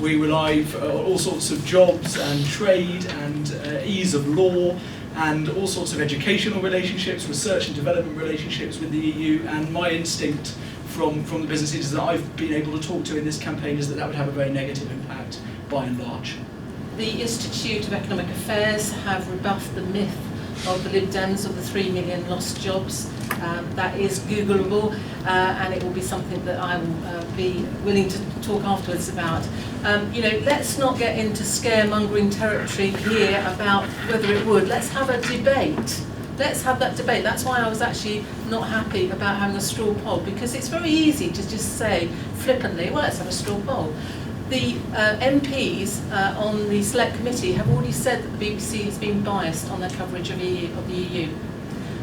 We rely on all sorts of jobs and trade and ease of law and all sorts of educational relationships, research and development relationships with the EU, and my instinct from the business leaders that I've been able to talk to in this campaign is that that would have a very negative impact by and large. The Institute of Economic Affairs have rebuffed the myth of the Lib Dems of the 3 million lost jobs. That is Googleable, and it will be something that I will be willing to talk afterwards about. Let's not get into scaremongering territory here about whether it would. Let's have a debate. Let's have that debate. That's why I was actually not happy about having a straw poll, because it's very easy to just say flippantly, well, let's have a straw poll. The MPs on the Select Committee have already said that the BBC has been biased on their coverage of the EU.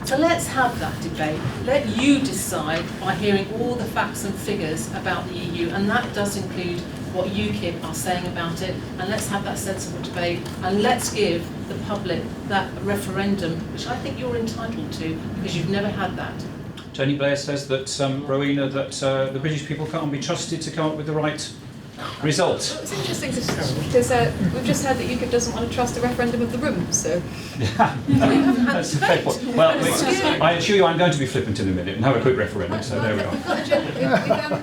So let's have that debate. Let you decide by hearing all the facts and figures about the EU, and that does include what UKIP are saying about it, and let's have that sensible debate, and let's give the public that referendum, which I think you're entitled to, because you've never had that. Tony Blair says that, Rowena, that the British people can't be trusted to come up with the right result. Well, it's interesting because we've just heard that UKIP doesn't want to trust a referendum of the room, so... That's a fair point. Well, I assure you I'm going to be flippant in a minute and have a quick referendum, so there we are.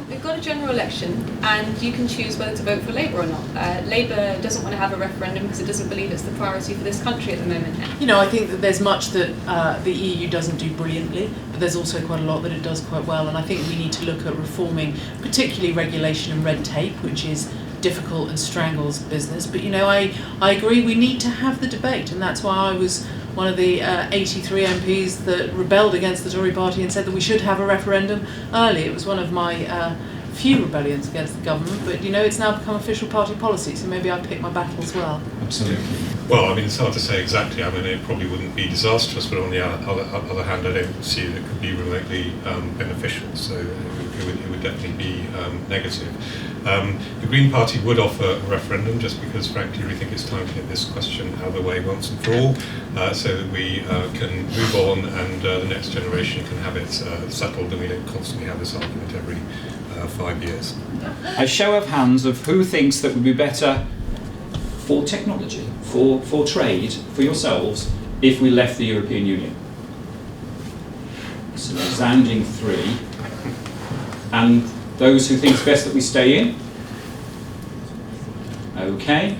We've got a general election, and you can choose whether to vote for Labour or not. Labour doesn't want to have a referendum because it doesn't believe it's the priority for this country at the moment. I think that there's much that the EU doesn't do brilliantly, but there's also quite a lot that it does quite well, and I think we need to look at reforming particularly regulation and red tape, which is difficult and strangles business. But I agree we need to have the debate, and that's why I was one of the 83 MPs that rebelled against the Tory party and said that we should have a referendum early. It was one of my few rebellions against the government, but it's now become official party policy, so maybe I pick my battles well. Absolutely. Well, I mean, it's hard to say exactly. I mean, it probably wouldn't be disastrous, but on the other hand, I don't see that it could be remotely beneficial, so it would definitely be negative. The Green Party would offer a referendum just because, frankly, we think it's time to get this question out of the way once and for all, so that we can move on and the next generation can have it settled, and we don't constantly have this argument every 5 years. A show of hands of who thinks that would be better for technology, for trade, for yourselves, if we left the European Union. So resounding 3. And those who think it's best that we stay in? Okay.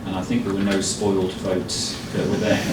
And I think there were no spoiled votes that were there.